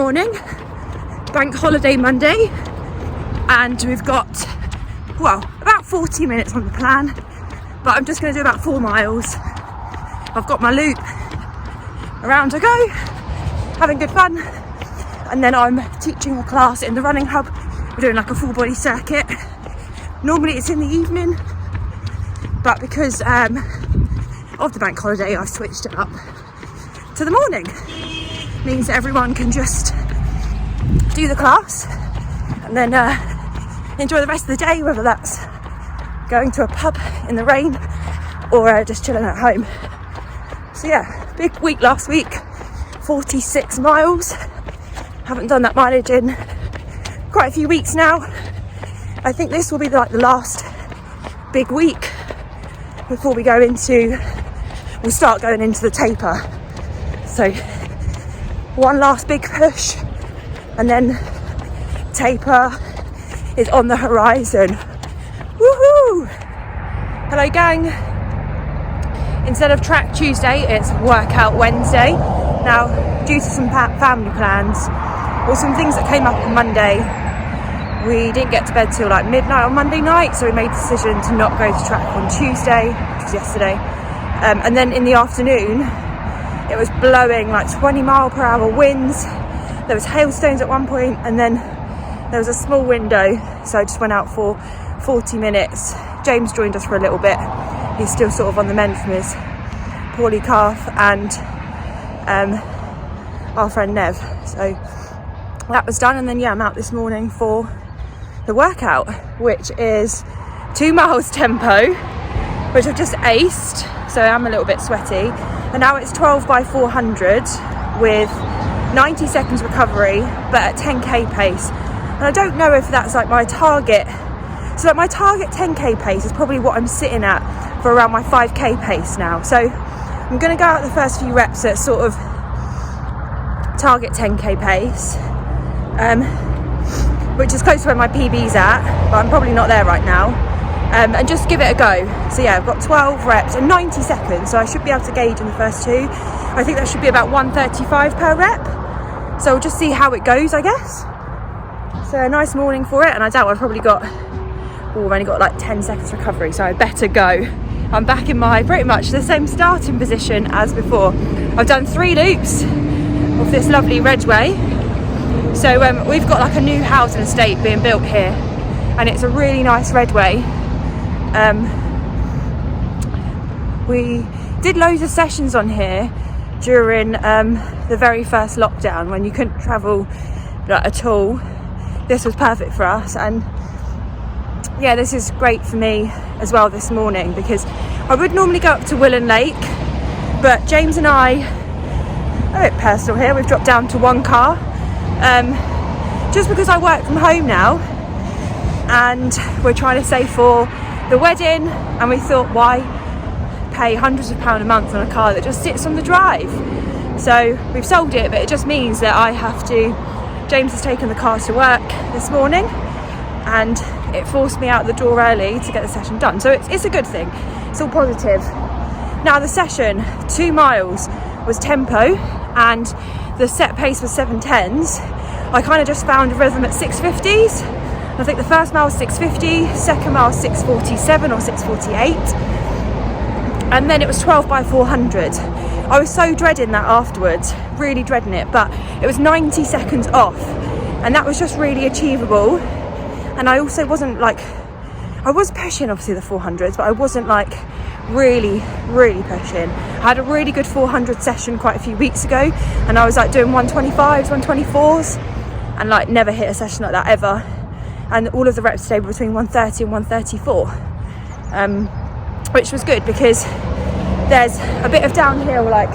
morning, bank holiday Monday, and we've got, well, about 40 minutes on the plan, but I'm just going to do about 4 miles. I've got my loop, around to go, having good fun, and then I'm teaching a class in the running hub. We're doing like a full body circuit. Normally it's in the evening, but because of the bank holiday, I've switched it up to the morning. Means that everyone can just do the class and then enjoy the rest of the day, whether that's going to a pub in the rain or just chilling at home. So yeah, big week last week, 46 miles. Haven't done that mileage in quite a few weeks now. I think this will be like the last big week before we go into, we'll start going into the taper. So one last big push and then taper is on the horizon. Woohoo! Hello gang. Instead of track Tuesday, it's workout Wednesday. Now, due to some family plans or some things that came up on Monday, we didn't get to bed till like midnight on Monday night, so we made the decision to not go to track on Tuesday, which was yesterday. And then in the afternoon, it was blowing like 20-mile-per-hour winds. There was hailstones at one point, and then there was a small window, so I just went out for 40 minutes. James joined us for a little bit. He's still sort of on the mend from his poorly calf, and our friend Nev. So that was done, and then yeah, I'm out this morning for the workout, which is 2 miles tempo, which I've just aced, so I'm a little bit sweaty. And now it's 12 by 400 with 90 seconds recovery, but at 10k pace. And I don't know if that's like my target. So like my target 10k pace is probably what I'm sitting at for around my 5k pace now. So I'm going to go out the first few reps at sort of target 10k pace, which is close to where my PB's at, but I'm probably not there right now. And just give it a go. So yeah, I've got 12 reps and 90 seconds, so I should be able to gauge in the first 2. I think that should be about 135 per rep. So we'll just see how it goes, I guess. So a nice morning for it, and I doubt I've probably got, I've only got like 10 seconds recovery, so I better go. I'm back in my pretty much the same starting position as before. I've done 3 loops of this lovely Redway. So we've got like a new housing estate being built here, and it's a really nice Redway. We did loads of sessions on here during the very first lockdown when you couldn't travel at all. This was perfect for us, and yeah, this is great for me as well this morning, because I would normally go up to Willen Lake, but James and I, a bit personal here, we've dropped down to 1 car, just because I work from home now and we're trying to save for the wedding, and we thought, why pay hundreds of pounds a month on a car that just sits on the drive? So we've sold it, but it just means that I have to, James has taken the car to work this morning, and it forced me out the door early to get the session done. So it's a good thing, it's all positive. Now the session, 2 miles, was tempo, and the set pace was 7:10s. I kind of just found a rhythm at 6:50s. I think the first mile was 6:50, second mile was 6:47 or 6:48, and then it was 12 by 400. I was so dreading that afterwards, really dreading it, but it was 90 seconds off, and that was just really achievable. And I also wasn't like, I was pushing obviously the 400s, but I wasn't like really pushing. I had a really good 400 session quite a few weeks ago, and I was like doing 125s, 124s, and like never hit a session like that ever. And all of the reps today were between 130 and 134, which was good because there's a bit of downhill like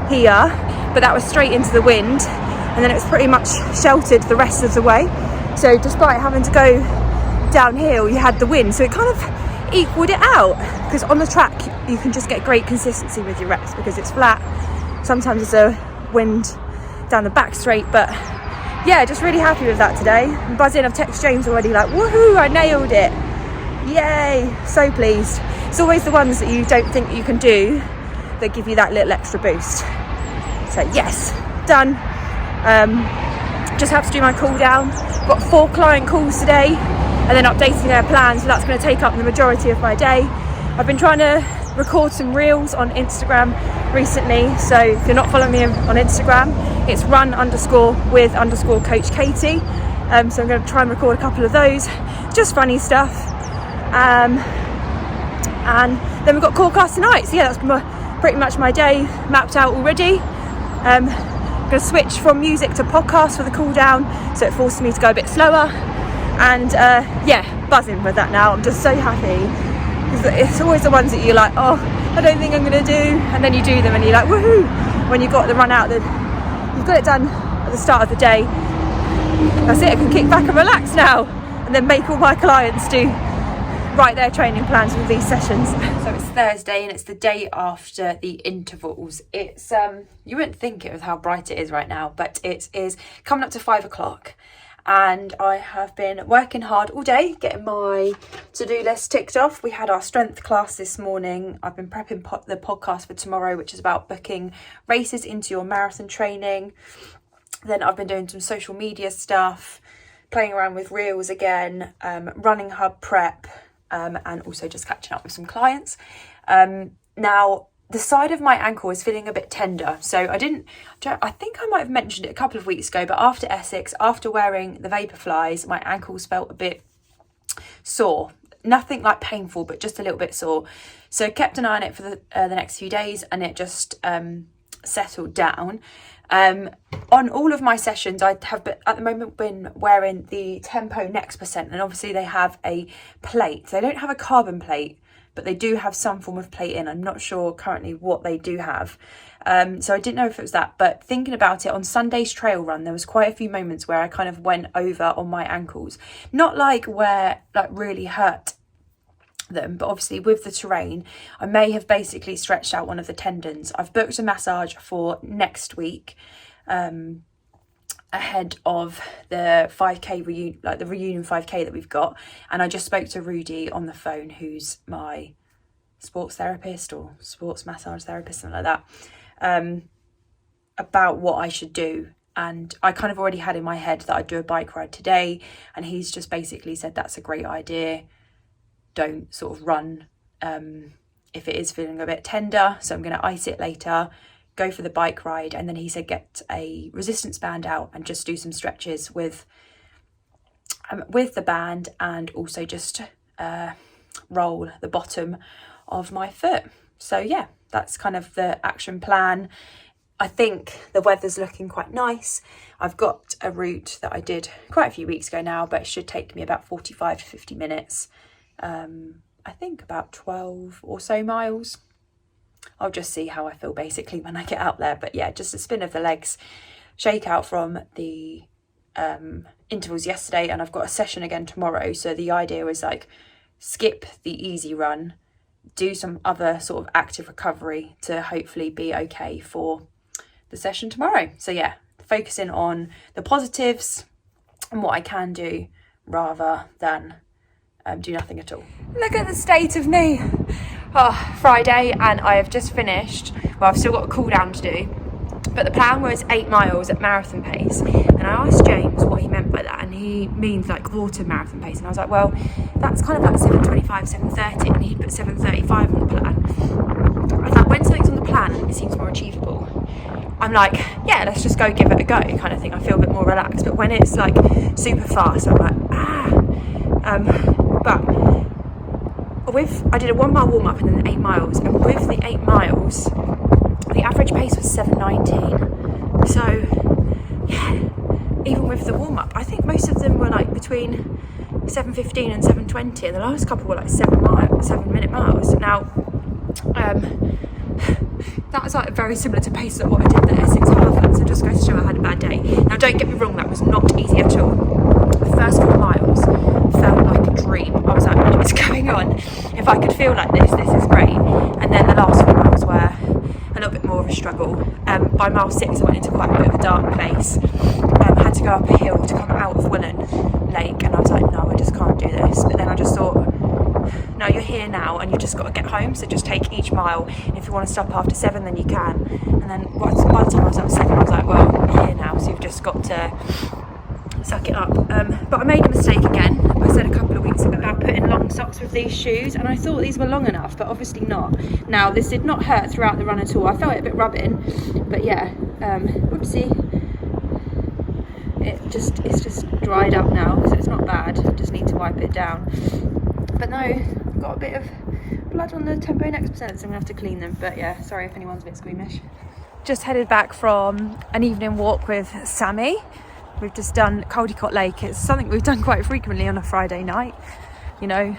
here, but that was straight into the wind, and then it was pretty much sheltered the rest of the way. So despite having to go downhill, you had the wind, so it kind of equaled it out, because on the track you can just get great consistency with your reps because it's flat. Sometimes there's a wind down the back straight, but yeah, just really happy with that today. I'm buzzing. I've texted James already like, woohoo, I nailed it. Yay, so pleased. It's always the ones that you don't think you can do that give you that little extra boost. So yes, done. just have to do my cool down. Got 4 client calls today and then updating their plans, so that's going to take up the majority of my day. I've been trying to record some reels on Instagram recently, so if you're not following me on Instagram, it's run_with_coach Katie. So I'm going to try and record a couple of those, just funny stuff. And then we've got call class tonight, so yeah, that's pretty much my day mapped out already. I'm going to switch from music to podcast for the cool down, so it forces me to go a bit slower. And yeah, buzzing with that now. I'm just so happy. It's always the ones that you're like, oh, I don't think I'm going to do, and then you do them and you're like, woohoo, when you've got the run out, you've got it done at the start of the day. That's it, I can kick back and relax now, and then make all my clients write their training plans with these sessions. So it's Thursday and it's the day after the intervals. It's you wouldn't think it with how bright it is right now, but it is coming up to 5 o'clock. And I have been working hard all day, getting my to-do list ticked off. We had our strength class this morning. I've been prepping the podcast for tomorrow, which is about booking races into your marathon training. Then I've been doing some social media stuff, playing around with reels again, running hub prep, and also just catching up with some clients. Now, the side of my ankle is feeling a bit tender. So I think I might have mentioned it a couple of weeks ago, but after Essex, after wearing the Vaporflies, my ankles felt a bit sore. Nothing like painful, but just a little bit sore. So I kept an eye on it for the next few days, and it just settled down. On all of my sessions, I have at the moment been wearing the Tempo Next Percent, and obviously they have a plate. They don't have a carbon plate, but they do have some form of plate in. I'm not sure currently what they do have. So I didn't know if it was that, but thinking about it, on Sunday's trail run, there was quite a few moments where I kind of went over on my ankles. Not like where like really hurt them, but obviously with the terrain, I may have basically stretched out one of the tendons. I've booked a massage for next week, ahead of the 5k reunion, like the reunion 5k that we've got. And I just spoke to Rudy on the phone, who's my sports therapist or sports massage therapist, something like that, about what I should do. And I kind of already had in my head that I'd do a bike ride today, and he's just basically said that's a great idea, don't sort of run if it is feeling a bit tender. So I'm going to ice it later, go for the bike ride, and then he said get a resistance band out and just do some stretches with the band, and also just roll the bottom of my foot. So yeah, that's kind of the action plan. I think the weather's looking quite nice. I've got a route that I did quite a few weeks ago now, but it should take me about 45 to 50 minutes. I think about 12 or so miles. I'll just see how I feel basically when I get out there. But yeah, just a spin of the legs, shake out from the intervals yesterday, and I've got a session again tomorrow. So the idea was like skip the easy run, do some other sort of active recovery to hopefully be okay for the session tomorrow. So yeah, focusing on the positives and what I can do rather than do nothing at all. Look at the state of me. Friday, and I have just finished. Well, I've still got a cool down to do, but the plan was 8 miles at marathon pace. And I asked James what he meant by that, and he means like water marathon pace. And I was like, well, that's kind of like 7:25, 7:30, and he put 7:35 on the plan. I was like, when something's on the plan, it seems more achievable. I'm like, yeah, let's just go give it a go kind of thing. I feel a bit more relaxed. But when it's like super fast, I'm like, but I did a 1 mile warm up and then 8 miles, and with the 8 miles, the average pace was 7:19. So yeah, even with the warm up, I think most of them were like between 7:15 and 7:20, and the last couple were like 7-minute miles. Now, that was like very similar to pace of what I did the Essex Half, so just goes to show I had a bad day. Now, don't get me wrong, that was not easy at all. The first 4 miles felt like a dream. I was like, what is going on? If I could feel like this is great. And then the last 4 miles were a little bit more of a struggle. By mile 6, I went into quite a bit of a dark place. Had to go up a hill to come out of Willen Lake, and I was like, no, I just can't do this. But then I just thought, no, you're here now and you just got to get home, so just take each mile. If you want to stop after 7, then you can. And then by the time I was at 7, I was like, well, I'm here now, so you've just got to suck it up. But I made a mistake again. I said a couple of weeks ago about putting long socks with these shoes, and I thought these were long enough, but obviously not. Now this did not hurt throughout the run at all. I felt it a bit rubbing, but yeah, whoopsie. It's just dried up now, so it's not bad. I just need to wipe it down. But no, I've got a bit of blood on the Tempo Next percent, so I'm gonna have to clean them. But yeah, sorry if anyone's a bit squeamish. Just headed back from an evening walk with Sammy. We've just done Caldecott Lake. It's something we've done quite frequently on a Friday night. You know,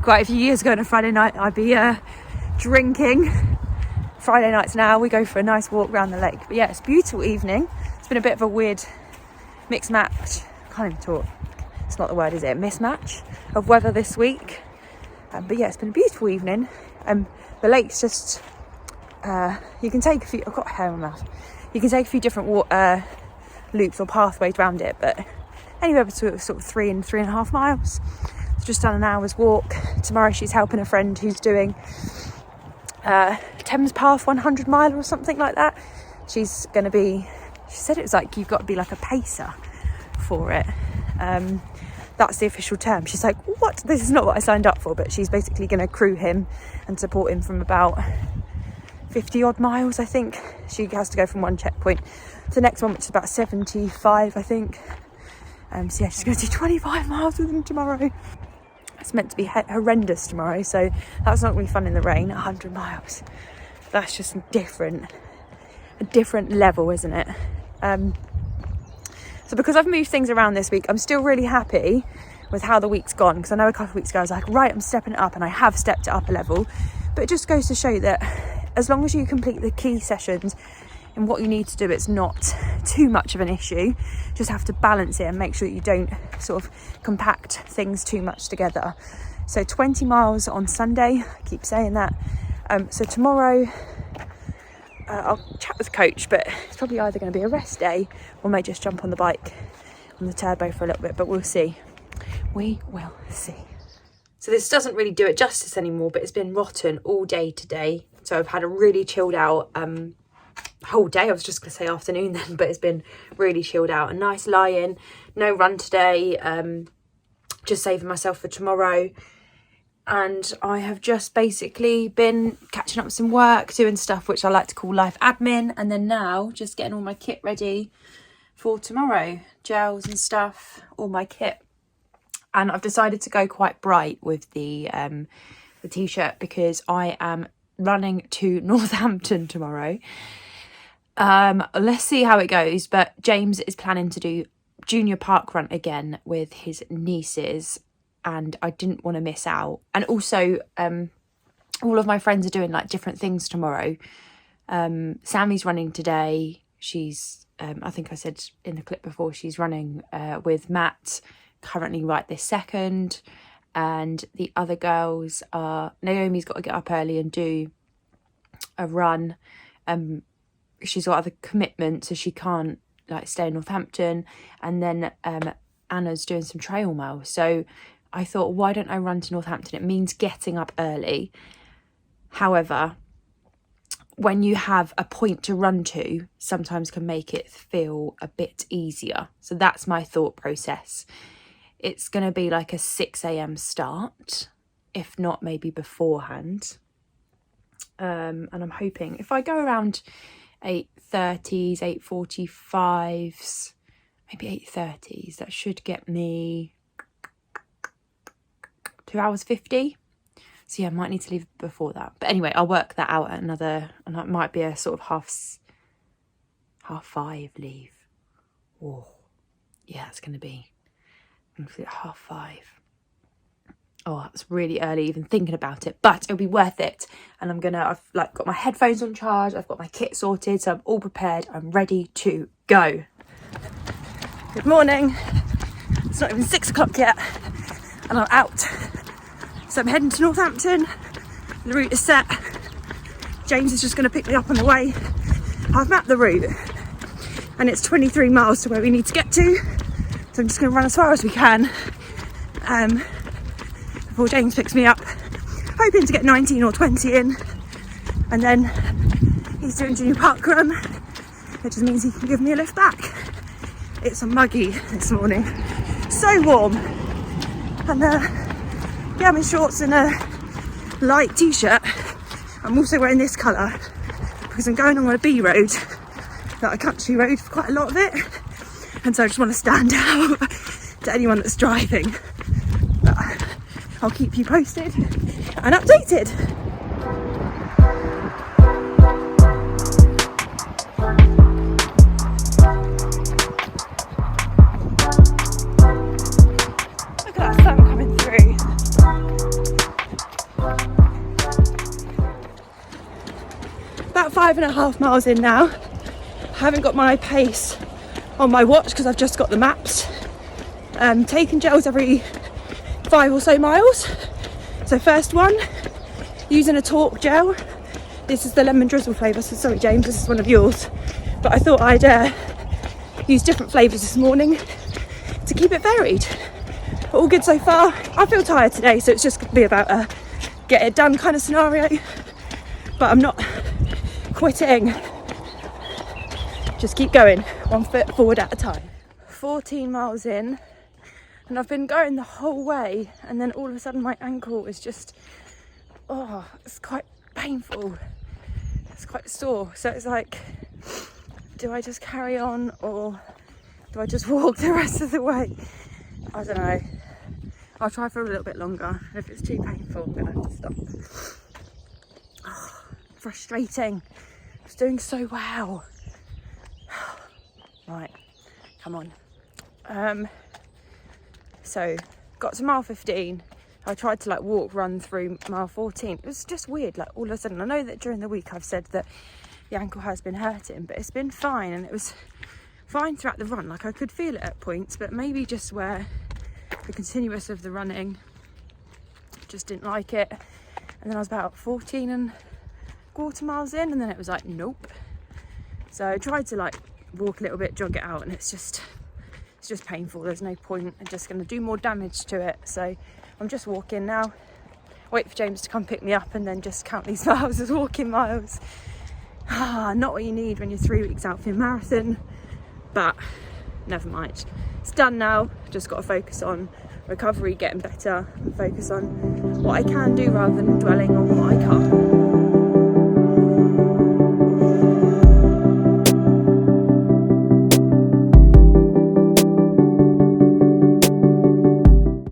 quite a few years ago on a Friday night, I'd be drinking. Friday nights now, we go for a nice walk around the lake. But yeah, it's a beautiful evening. It's been a bit of a weird mixed match. Can't even talk. It's not the word, is it? Mismatch of weather this week. But yeah, it's been a beautiful evening. The lake's just, you can take a few, I've got hair in my mouth. You can take a few different loops or pathways around it, but anywhere between sort of 3 and 3.5 miles. It's just done an hour's walk. Tomorrow she's helping a friend who's doing Thames Path 100 mile or something like that. She's going to be, she said it was like you've got to be like a pacer for it. That's the official term. She's like, what? This is not what I signed up for, but she's basically going to crew him and support him from about 50 odd miles, I think. She has to go from one checkpoint to the next one, which is about 75, I think. So yeah, she's going to do 25 miles with him tomorrow. It's meant to be horrendous tomorrow, so that's not going to be fun in the rain. 100 miles. That's just a different level, isn't it? So because I've moved things around this week, I'm still really happy with how the week's gone, because I know a couple of weeks ago I was like, right, I'm stepping it up, and I have stepped it up a level. But it just goes to show that as long as you complete the key sessions and what you need to do, it's not too much of an issue. Just have to balance it and make sure that you don't sort of compact things too much together. So 20 miles on Sunday, I keep saying that. So tomorrow I'll chat with coach, but it's probably either going to be a rest day or may just jump on the bike on the turbo for a little bit, but we'll see. We will see. So this doesn't really do it justice anymore, but it's been rotten all day today. So I've had a really chilled out whole day. I was just going to say afternoon then, but it's been really chilled out. A nice lie-in, no run today, just saving myself for tomorrow. And I have just basically been catching up with some work, doing stuff which I like to call life admin, and then now just getting all my kit ready for tomorrow. Gels and stuff, all my kit. And I've decided to go quite bright with the t-shirt because I am running to Northampton tomorrow. Let's see how it goes, but James is planning to do junior park run again with his nieces, and I didn't want to miss out. And also all of my friends are doing like different things tomorrow. Sammy's running today. She's I think I said in the clip before, she's running with Matt currently right this second, and the other girls are, Naomi's got to get up early and do a run. She's got other commitments, so she can't like stay in Northampton, and then Anna's doing some trail miles. So I thought, why don't I run to Northampton? It means getting up early. However, when you have a point to run to, sometimes can make it feel a bit easier. So that's my thought process. It's going to be like a 6 a.m. start, if not maybe beforehand. And I'm hoping if I go around 8:30s, 8:45s, maybe 8:30s, that should get me 2 hours 50. So yeah, I might need to leave before that. But anyway, I'll work that out at another, and that might be a sort of half 5 leave. Oh, yeah, it's going to be at 5:30. Oh, that's really early even thinking about it, but it'll be worth it. And I've like got my headphones on charge, I've got my kit sorted, so I'm all prepared, I'm ready to go. Good morning. It's not even 6 o'clock yet, and I'm out. So I'm heading to Northampton. The route is set. James is just going to pick me up on the way. I've mapped the route, and it's 23 miles to where we need to get to. So I'm just going to run as far as we can before James picks me up. Hoping to get 19 or 20 in. And then he's doing junior park run, which just means he can give me a lift back. It's muggy this morning, so warm. And yeah, I'm in shorts and a light t-shirt. I'm also wearing this colour because I'm going on a B road, like a country road for quite a lot of it, and so I just want to stand out to anyone that's driving. But I'll keep you posted and updated. Look at that sun coming through. About 5.5 miles in now. I haven't got my pace on my watch because I've just got the maps. Taking gels every 5 or so miles. So first one, using a Talk gel. This is the lemon drizzle flavour, so sorry James, this is one of yours. But I thought I'd use different flavours this morning to keep it varied. All good so far. I feel tired today, so it's just going to be about a get it done kind of scenario. But I'm not quitting. Just keep going, 1 foot forward at a time. 14 miles in, and I've been going the whole way, and then all of a sudden my ankle is just, oh, it's quite painful. It's quite sore. So it's like, do I just carry on or do I just walk the rest of the way? I don't know. I'll try for a little bit longer. If it's too painful, I'm gonna have to stop. Oh, frustrating. I was doing so well. Right, come on. So got to mile 15. I tried to like walk, run through mile 14. It was just weird, like all of a sudden. I know that during the week I've said that the ankle has been hurting, but it's been fine, and it was fine throughout the run. Like I could feel it at points, but maybe just where the continuous of the running, just didn't like it. And then I was about 14.25 miles in, and then it was like, nope. So I tried to like walk a little bit, jog it out, and it's just painful. There's no point. I'm just going to do more damage to it. So I'm just walking now. Wait for James to come pick me up, and then just count these miles as walking miles. Not what you need when you're 3 weeks out for your marathon, but never mind. It's done now. Just got to focus on recovery, getting better, and focus on what I can do rather than dwelling on what I can't.